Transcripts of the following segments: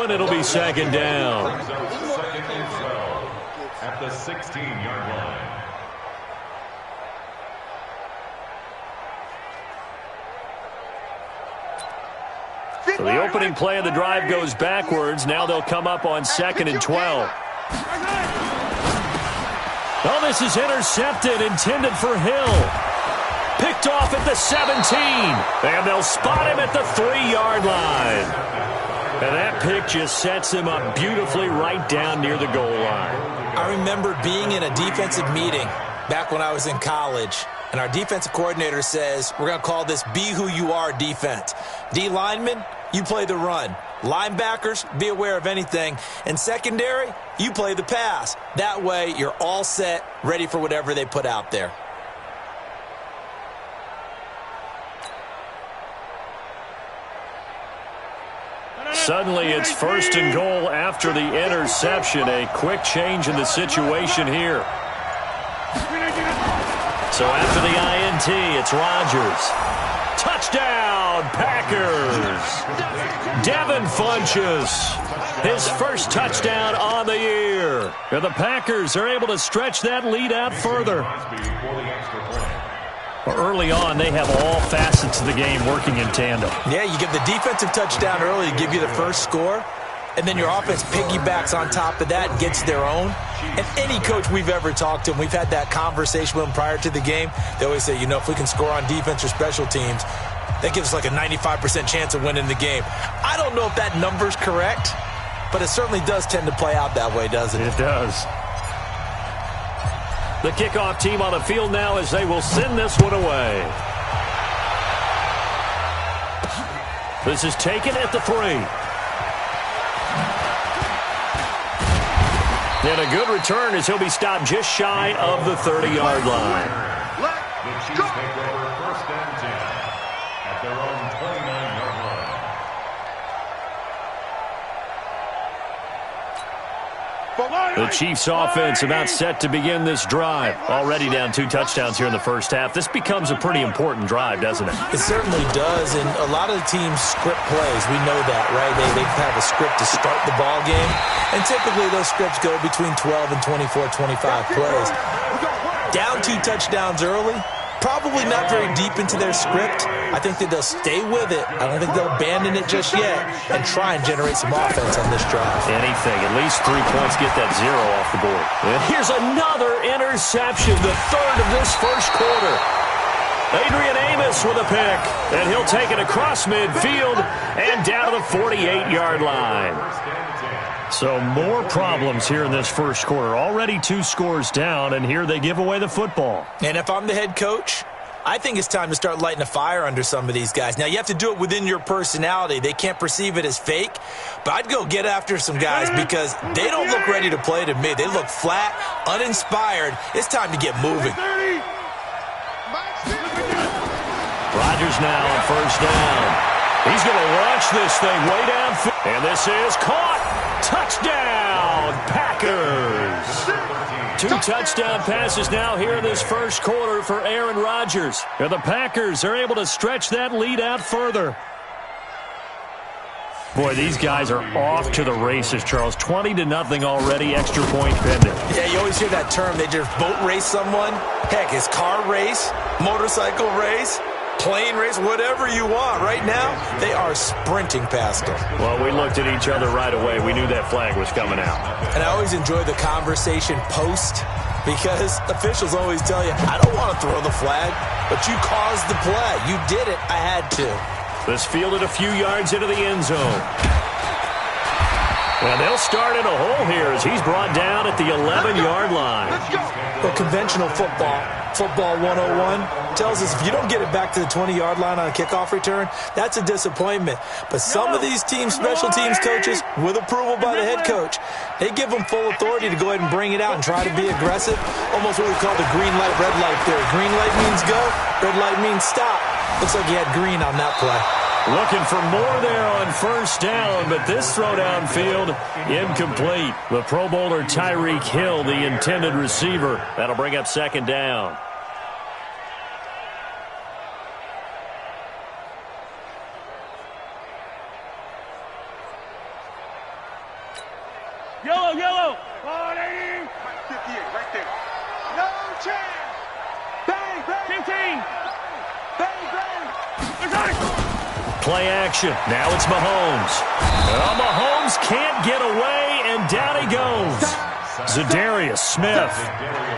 and it'll be second down. At the 16-yard line. So the opening play of the drive goes backwards. Now they'll come up on 2nd and 12. Oh, this is intercepted, intended for Hill. Picked off at the 17. And they'll spot him at the 3-yard line. And that pick just sets him up beautifully right down near the goal line. I remember being in a defensive meeting back when I was in college, and our defensive coordinator says, we're going to call this Be Who You Are defense. D linemen, you play the run. Linebackers, be aware of anything. And secondary, you play the pass. That way, you're all set, ready for whatever they put out there. Suddenly, it's 1st and goal after the interception. A quick change in the situation here. So after the INT, it's Rodgers. Touchdown, Packers. Devin Funchess, his first touchdown on the year. And the Packers are able to stretch that lead out further. Early on, they have all facets of the game working in tandem. Yeah, you give the defensive touchdown early to give you the first score, and then your offense piggybacks on top of that and gets their own. And any coach we've ever talked to, and we've had that conversation with them prior to the game, they always say, you know, if we can score on defense or special teams, that gives us like a 95% chance of winning the game. I don't know if that number's correct, but it certainly does tend to play out that way, doesn't it? It does. The kickoff team on the field now as they will send this one away. This is taken at the 3. And a good return as he'll be stopped just shy of the 30-yard line. The Chiefs take over 1st and 10 at their own 29-yard line. The Chiefs offense about set to begin this drive. Already down 2 touchdowns here in the first half. This becomes a pretty important drive, doesn't it? It certainly does, and a lot of the teams script plays. We know that, right? They have a script to start the ball game, and typically those scripts go between 12 and 24, 25 plays. Down 2 touchdowns early, probably not very deep into their script. I think that they'll stay with it. I don't think they'll abandon it just yet and try and generate some offense on this drive. Anything. At least 3 points, get that 0 off the board. And here's another interception, the 3rd of this first quarter. Adrian Amos with a pick, and he'll take it across midfield and down to the 48-yard line. So more problems here in this first quarter. Already 2 scores down, and here they give away the football. And if I'm the head coach, I think it's time to start lighting a fire under some of these guys. Now, you have to do it within your personality. They can't perceive it as fake, but I'd go get after some guys because they don't look ready to play to me. They look flat, uninspired. It's time to get moving. Rodgers now on 1st down. He's going to launch this thing way downfield. And this is caught. Touchdown, Packers. 2 touchdown passes now here in this first quarter for Aaron Rodgers. And the Packers are able to stretch that lead out further. Boy, these guys are off to the races, Charles. 20-0 already, extra point pending. Yeah, you always hear that term. They just boat race someone. Heck, it's car race, motorcycle race, plane race, whatever you want. Right now, they are sprinting past them. Well, we looked at each other right away. We knew that flag was coming out. And I always enjoy the conversation post because officials always tell you, I don't want to throw the flag, but you caused the play. You did it. I had to. This fielded a few yards into the end zone. And they'll start in a hole here as he's brought down at the 11-yard line. Well, conventional football 101, tells us if you don't get it back to the 20-yard line on a kickoff return, that's a disappointment. But some of these teams, special teams coaches, with approval by the head coach, they give them full authority to go ahead and bring it out and try to be aggressive. Almost what we call the green light, red light theory. Green light means go, red light means stop. Looks like he had green on that play. Looking for more there on 1st down, but this throw downfield, incomplete. The Pro Bowler Tyreek Hill, the intended receiver. That'll bring up 2nd down. Yellow, yellow. 58, right there. No chance. Bang, bang. 15. Bang, bang. Play action. Now it's Mahomes. Well, Mahomes can't get away, and down he goes. Zadarius Smith.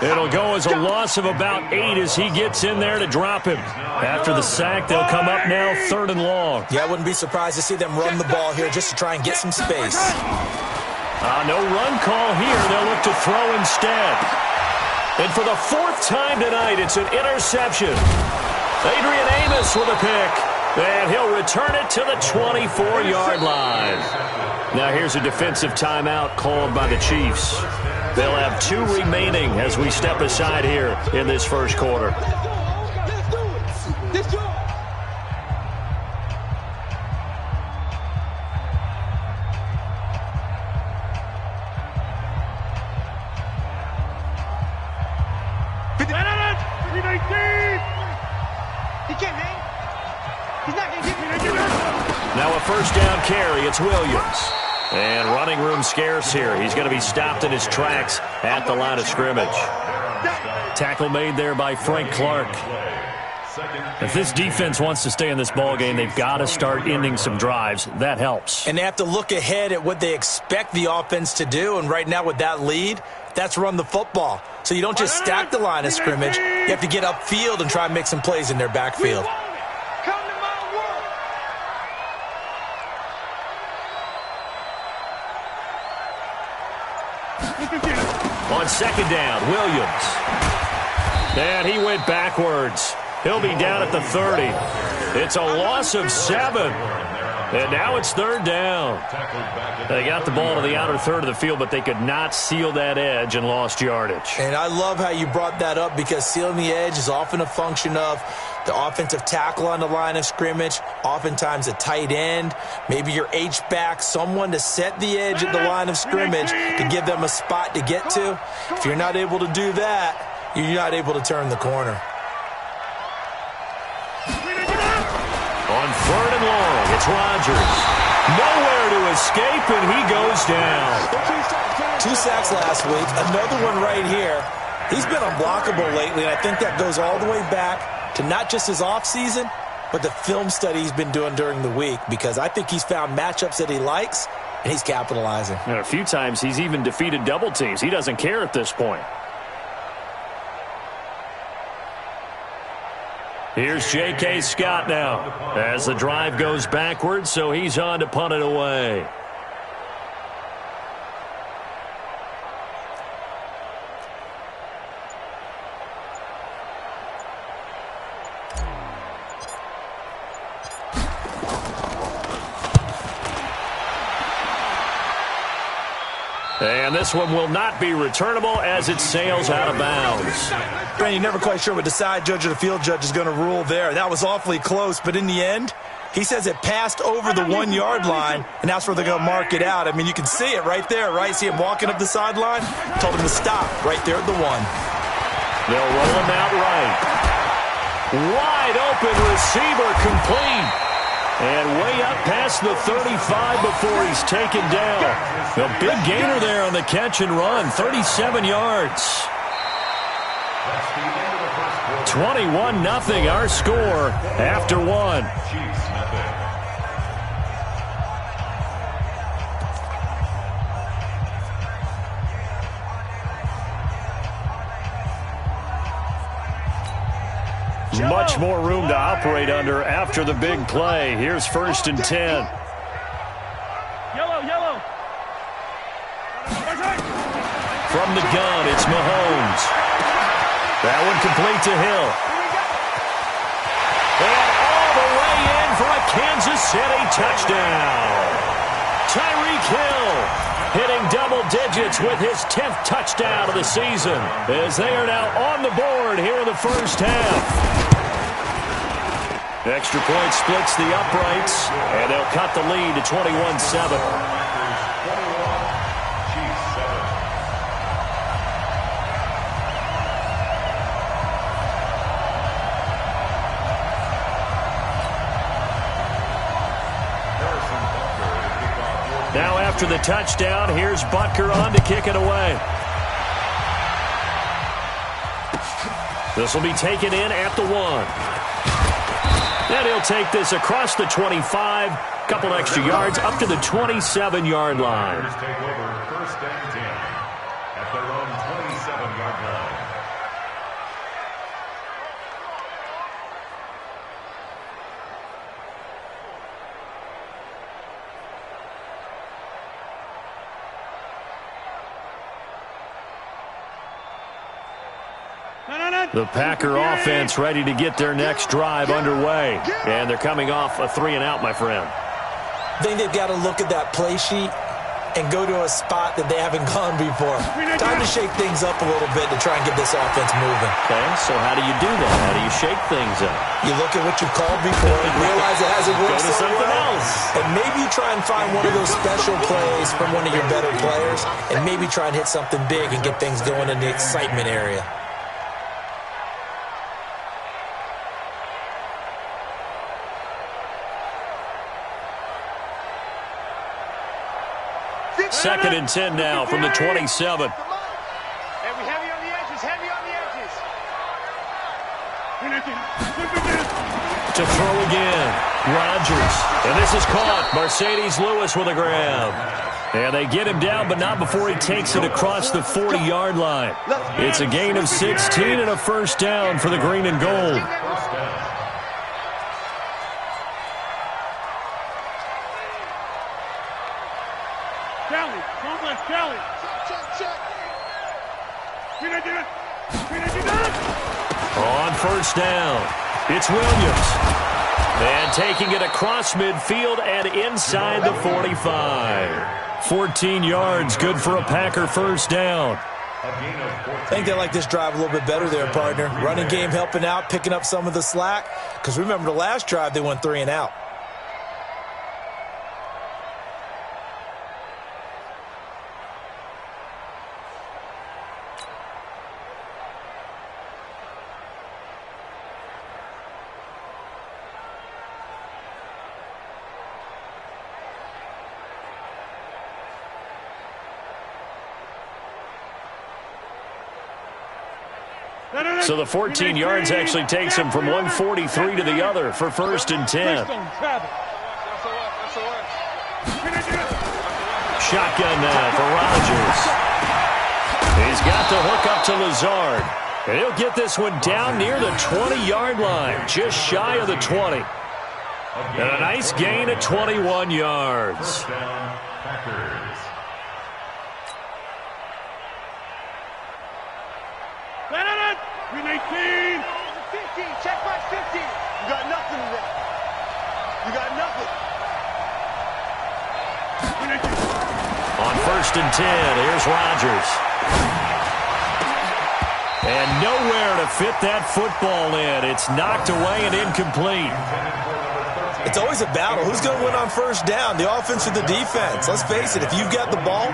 It'll go as a loss of about 8 as he gets in there to drop him. After the sack, they'll come up now 3rd and long. Yeah, I wouldn't be surprised to see them run the ball here just to try and get some space. No run call here. They'll look to throw instead. And for the 4th time tonight, it's an interception. Adrian Amos with a pick. And he'll return it to the 24-yard line. Now here's a defensive timeout called by the Chiefs. They'll have 2 remaining as we step aside here in this first quarter. Now a first down carry. It's Williams. And running room scarce here. He's going to be stopped in his tracks at the line of scrimmage. Tackle made there by Frank Clark. If this defense wants to stay in this ballgame, they've got to start ending some drives. That helps. And they have to look ahead at what they expect the offense to do. And right now with that lead, that's run the football. So you don't just stack the line of scrimmage. You have to get upfield and try and make some plays in their backfield. On second down, Williams. And he went backwards. He'll be down at the 30. It's a loss of 7. And now it's 3rd down. They got the ball to the outer third of the field, but they could not seal that edge and lost yardage. And I love how you brought that up because sealing the edge is often a function of the offensive tackle on the line of scrimmage, oftentimes a tight end, maybe your H-back, someone to set the edge at the line of scrimmage to give them a spot to get to. If you're not able to do that, you're not able to turn the corner. On 3rd and long, it's Rodgers. Nowhere to escape, and he goes down. 2 sacks last week, another one right here. He's been unblockable lately, and I think that goes all the way back to not just his offseason, but the film study he's been doing during the week, because I think he's found matchups that he likes, and he's capitalizing. And a few times he's even defeated double teams. He doesn't care at this point. Here's J.K. Scott now as the drive goes backwards, so he's on to punt it away. And this one will not be returnable as it sails out of bounds. Brandon, you're never quite sure what the side judge or the field judge is going to rule there. That was awfully close, but in the end, he says it passed over the 1-yard line, and that's where they're going to mark it out. I mean, you can see it right there, right? See him walking up the sideline? Told him to stop right there at the 1. They'll roll him out right. Wide open receiver complete. And way up past the 35 before he's taken down. A big gainer there on the catch and run, 37 yards. 21-0 our score after 1. Much more room to operate under after the big play. Here's 1st and 10. Yellow, yellow. From the gun, it's Mahomes. That one complete to Hill. And all the way in for a Kansas City touchdown. Tyreek Hill hitting double digits with his 10th touchdown of the season as they are now on the board here in the first half. Extra point splits the uprights, and they'll cut the lead to 21-7. Now after the touchdown. Here's Butker on to kick it away. This will be taken in at the 1. And he'll take this across the 25. Couple extra yards up to the 27-yard line. Take over first and 10 at their own 27-yard line. The Packer offense ready to get their next drive underway. And they're coming off a 3-and-out, my friend. I think they've got to look at that play sheet and go to a spot that they haven't gone before. Time to shake things up a little bit to try and get this offense moving. Okay, so how do you do that? How do you shake things up? You look at what you've called before and realize it hasn't worked Go to so something well. else. And maybe you try and find one of those special plays from one of your better players and maybe try and hit something big and get things going in the excitement area. Second and 10 now from the 27. Heavy on the edges, heavy on the edges. To throw again, Rodgers. And this is caught. Mercedes Lewis with a grab. And they get him down, but not before he takes it across the 40-yard line. It's a gain of 16 and a first down for the green and gold. Kelly, don't let Kelly. Check. On first down, it's Williams. And taking it across midfield and inside the 45. 14 yards, good for a Packer first down. I think they like this drive a little bit better there, partner. Running game helping out, picking up some of the slack. Because remember, the last drive, they went 3-and-out. So the 14 yards actually takes him from 143 to the other for first and 10. Shotgun now for Rodgers. He's got the hook up to Lazard. And he'll get this one down near the 20-yard line, just shy of the 20. And a nice gain of 21 yards. First down, Packers. Win 18. 15, check back 15. You got nothing today. You got nothing. On first and 10, here's Rodgers. And nowhere to fit that football in. It's knocked away and incomplete. It's always a battle. Who's going to win on first down, the offense or the defense? Let's face it, if you've got the ball,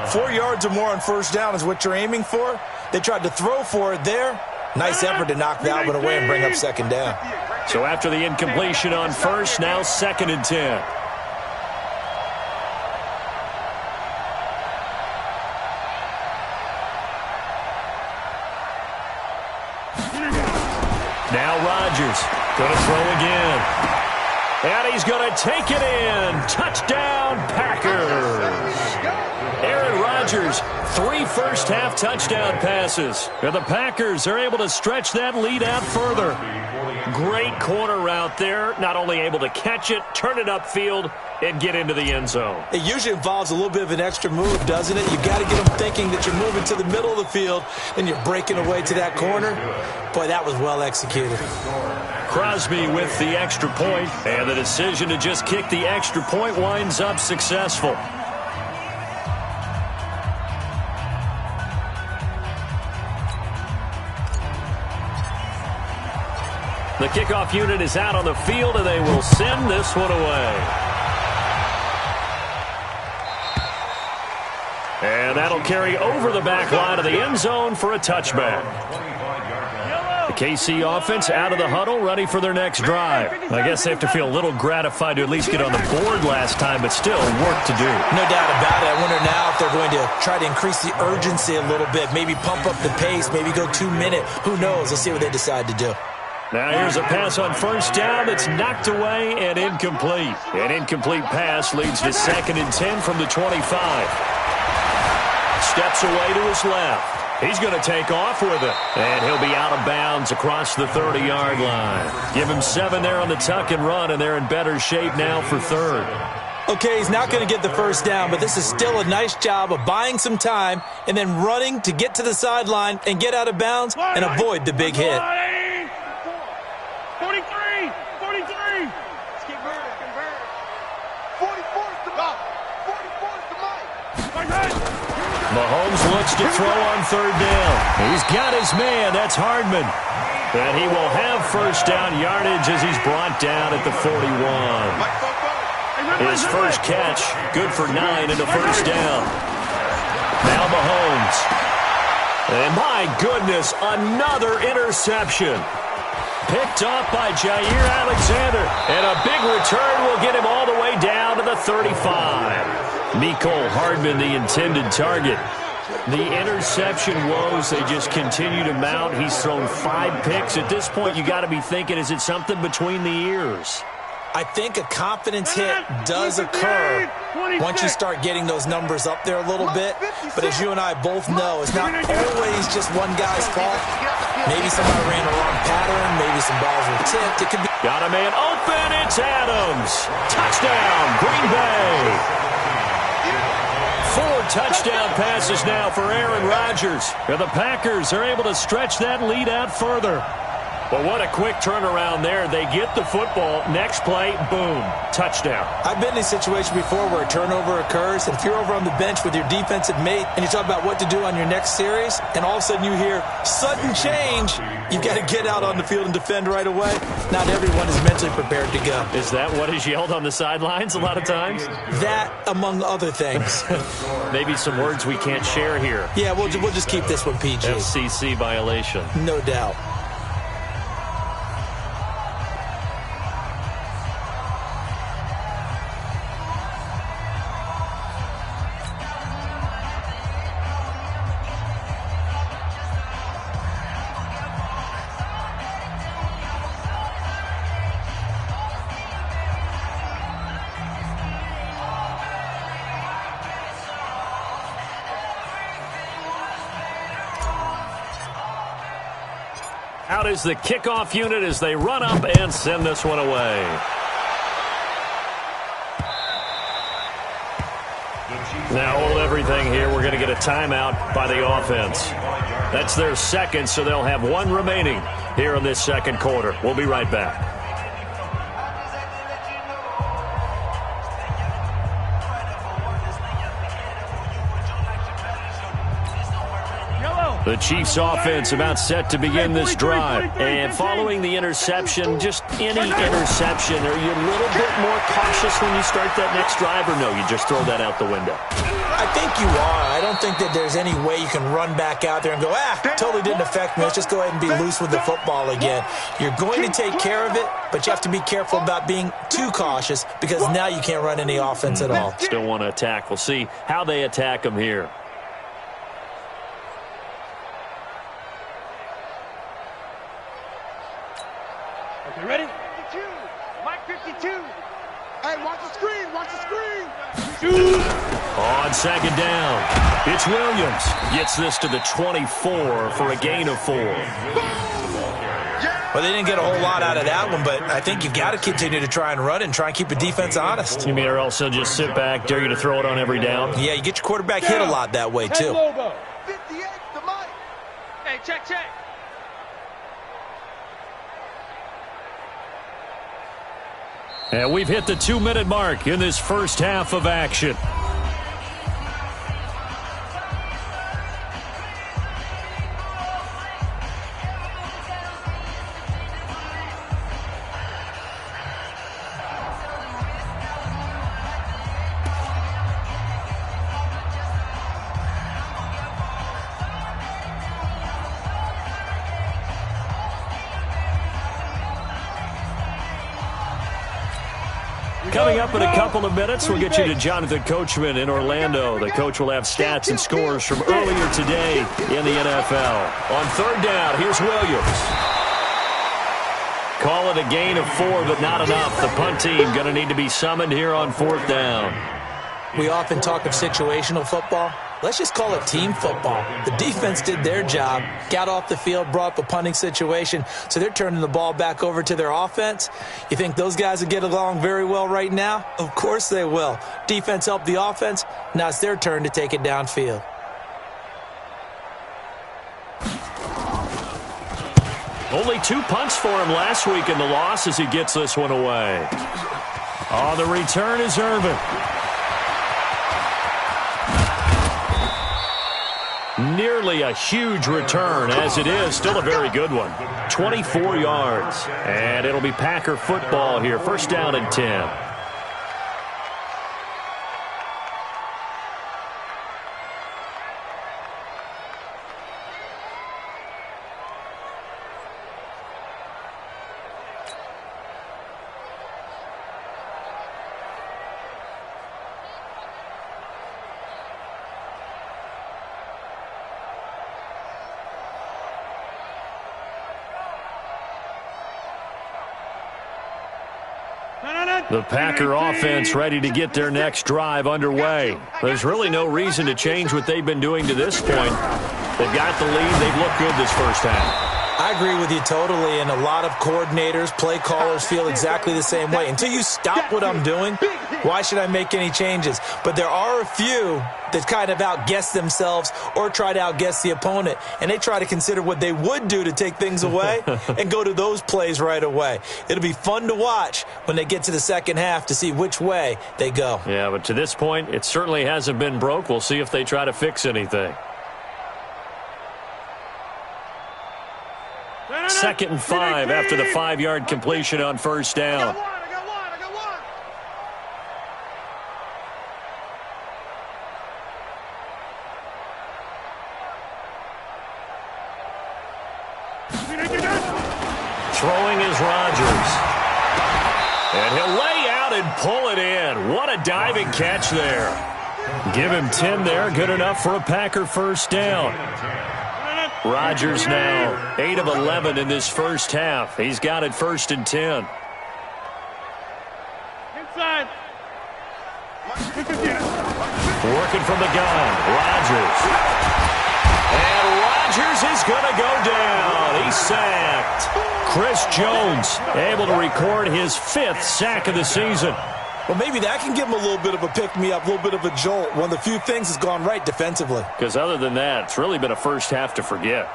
4 yards or more on first down is what you're aiming for. They tried to throw for it there. Nice effort to knock that one away and bring up second down. So after the incompletion on first, now second and 10. Now Rodgers going to throw again. And he's going to take it in. Touchdown, Packers. Aaron Rodgers, 3 first-half touchdown passes. And the Packers are able to stretch that lead out further. Great corner route there. Not only able to catch it, turn it upfield, and get into the end zone. It usually involves a little bit of an extra move, doesn't it? You've got to get them thinking that you're moving to the middle of the field and you're breaking away to that corner. Boy, that was well executed. Crosby with the extra point, and the decision to just kick the extra point winds up successful. The kickoff unit is out on the field, and they will send this one away. And that'll carry over the back line of the end zone for a touchback. The KC offense out of the huddle, ready for their next drive. I guess they have to feel a little gratified to at least get on the board last time, but still work to do. No doubt about it. I wonder now if they're going to try to increase the urgency a little bit, maybe pump up the pace, maybe go 2 minute. Who knows? Let's see what they decide to do. Now here's a pass on first down that's knocked away and incomplete. An incomplete pass leads to 2nd and 10 from the 25. Steps away to his left. He's going to take off with it. And he'll be out of bounds across the 30-yard line. Give him 7 there on the tuck and run, and they're in better shape now for 3rd. Okay, he's not going to get the first down, but this is still a nice job of buying some time and then running to get to the sideline and get out of bounds and avoid the big hit. 43! 43! Let's keep moving. 44's the mark. 44's the mark. Mahomes looks to throw on 3rd down. He's got his man. That's Hardman. And he will have first down yardage as he's brought down at the 41. His first catch, good for 9 and a first down. Now Mahomes. And my goodness, another interception. Picked off by Jair Alexander. And a big return will get him all the way down to the 35. Mecole Hardman, the intended target. The interception woes, they just continue to mount. He's thrown 5 picks. At this point, you got to be thinking, is it something between the ears? I think a confidence hit does occur once you start getting those numbers up there a little bit. But as you and I both know, it's not always just one guy's fault. Maybe somebody ran a wrong pattern. Maybe some balls were tipped. It could be. Got a man open. It's Adams. Touchdown, Green Bay. 4 touchdown passes now for Aaron Rodgers. And the Packers are able to stretch that lead out further. But what a quick turnaround there. They get the football. Next play, boom, touchdown. I've been in a situation before where a turnover occurs, and if you're over on the bench with your defensive mate and you talk about what to do on your next series, and all of a sudden you hear sudden change, you've got to get out on the field and defend right away. Not everyone is mentally prepared to go. Is that what is yelled on the sidelines a lot of times? That, among other things. Maybe some words we can't share here. Yeah, we'll just keep this one PG. FCC violation. No doubt. Out is the kickoff unit as they run up and send this one away. Now hold everything here. We're going to get a timeout by the offense. That's their 2nd, so they'll have 1 remaining here in this 2nd quarter. We'll be right back. The Chiefs offense about set to begin this drive. And following the interception, just any interception, are you a little bit more cautious when you start that next drive, or no, you just throw that out the window? I think you are. I don't think that there's any way you can run back out there and go, totally didn't affect me. Let's just go ahead and be loose with the football again. You're going to take care of it, but you have to be careful about being too cautious because now you can't run any offense at all. Still want to attack. We'll see how they attack them here. You ready? 52. Mike 52. Hey, watch the screen. Watch the screen. On 2nd down, it's Williams. Gets this to the 24 for a gain of 4. Well, they didn't get a whole lot out of that one, but I think you've got to continue to try and run and try and keep the defense honest. You mean or else they'll just sit back, dare you to throw it on every down? Yeah, you get your quarterback hit a lot that way, too. 58 to Mike. Hey, check. And we've hit the 2-minute mark in this first half of action. Coming up in a couple of minutes, we'll get you to Jonathan Coachman in Orlando. The coach will have stats and scores from earlier today in the NFL. On third down, here's Williams. Call it a gain of 4, but not enough. The punt team going to need to be summoned here on fourth down. We often talk of situational football. Let's just call it team football. The defense did their job, got off the field, brought up a punting situation, so they're turning the ball back over to their offense. You think those guys will get along very well right now? Of course they will. Defense helped the offense. Now it's their turn to take it downfield. Only 2 punts for him last week in the loss as he gets this one away. Oh, the return is Irvin. Nearly a huge return, as it is. Still a very good one. 24 yards. And it'll be Packer football here. First down and 10. The Packer offense ready to get their next drive underway. There's really no reason to change what they've been doing to this point. They've got the lead. They've looked good this first half. I agree with you totally, and a lot of coordinators, play callers feel exactly the same way. Until you stop what I'm doing, why should I make any changes? But there are a few that kind of outguess themselves or try to outguess the opponent, and they try to consider what they would do to take things away and go to those plays right away. It'll be fun to watch when they get to the second half to see which way they go. Yeah, but to this point, it certainly hasn't been broke. We'll see if they try to fix anything. Second and 5 after the 5-yard completion on first down. I got one. Throwing is Rodgers. And he'll lay out and pull it in. What a diving catch there. Give him 10 there. Good enough for a Packer first down. Rodgers now 8 of 11 in this first half. He's got it first and 10. Inside. Working from the gun. Rodgers. And Rodgers is going to go down. He's sacked. Chris Jones able to record his 5th sack of the season. Well, maybe that can give him a little bit of a pick-me-up, a little bit of a jolt. One of the few things has gone right defensively. Because other than that, it's really been a first half to forget.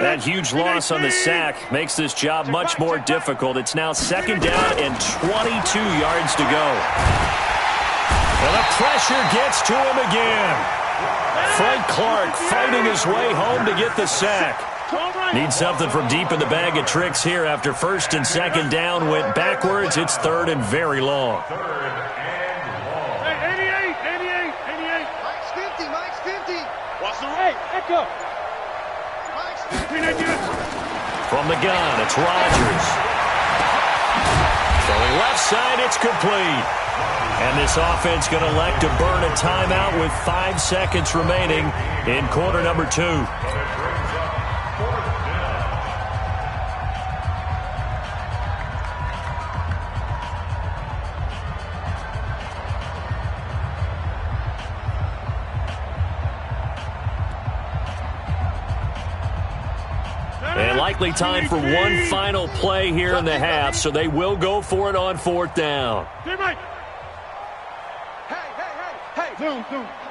That huge loss on the sack makes this job much more difficult. It's now second down and 22 yards to go. And the pressure gets to him again. Frank Clark fighting his way home to get the sack. Needs something from deep in the bag of tricks here after first and second down went backwards. It's third and very long. 88. Mike's 50. What's the rate? Echo. From the gun, it's Rodgers. Throwing left side, it's complete. And this offense going to elect to burn a timeout with 5 seconds remaining in quarter number 2. And likely time for one final play here in the half, so they will go for it on fourth down. Hey. Zoom.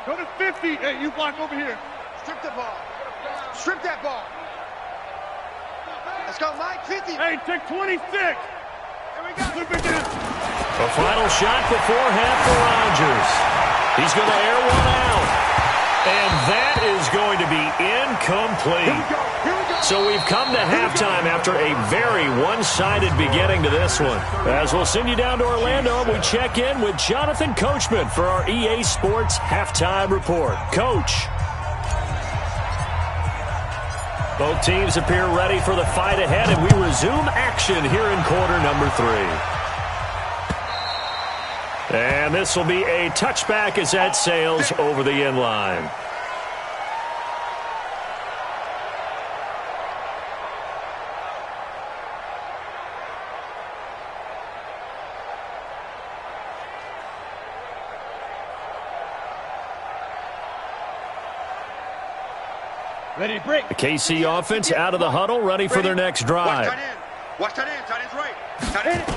Go to 50. Hey, you block over here. Strip the ball. Strip that ball. Let's go, Mike. 50. Hey, take 26. Here we go. Slip it down. A final shot before half for Rodgers. He's going to air one out. And that is going to be incomplete. So we've come to halftime after a very one-sided beginning to this one. As we'll send you down to Orlando, we check in with Jonathan Coachman for our EA Sports Halftime Report. Coach. Both teams appear ready for the fight ahead, and we resume action here in quarter number 3. And this will be a touchback as that sails over the end line. Ready to break. The KC offense out of the huddle, ready for their next drive. Watch tight end. Tight end's right. Tight end.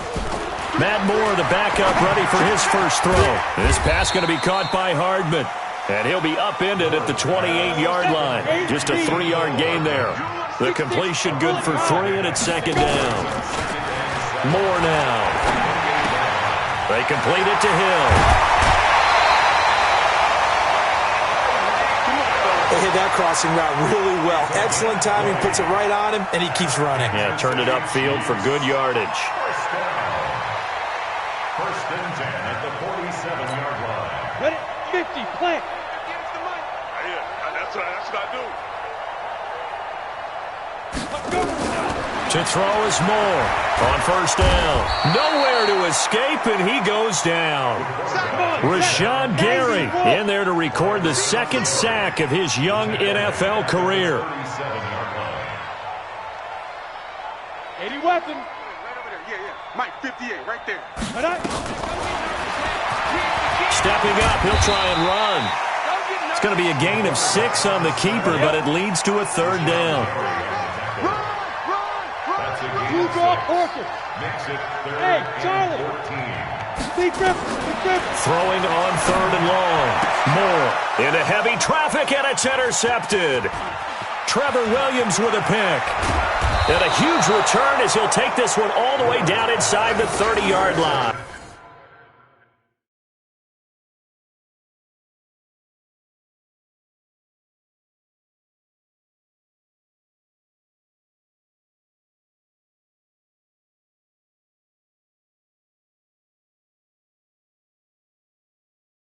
Matt Moore, the backup, ready for his first throw. This pass going to be caught by Hardman. And he'll be upended at the 28-yard line. Just a 3-yard gain there. The completion good for 3, and it's second down. Moore now. They complete it to Hill. They hit that crossing route really well. Excellent timing, puts it right on him, and he keeps running. Yeah, turned it upfield for good yardage. First and 10 at the 47-yard line. Ready? 50. Play. That's what I do. To throw is Moore on first down. Nowhere to escape, and he goes down. Rashawn Gary in there to record the second sack of his young NFL career. 80 weapon. Right over there. Yeah. Mike, 58, right there. Stepping up, he'll try and run. It's going to be a gain of 6 on the keeper, but it leads to a third down. Hey, Charlie. Big rip. Throwing on third and long. Moore into heavy traffic, and it's intercepted. Trevor Williams with a pick. And a huge return as he'll take this one all the way down inside the 30-yard line.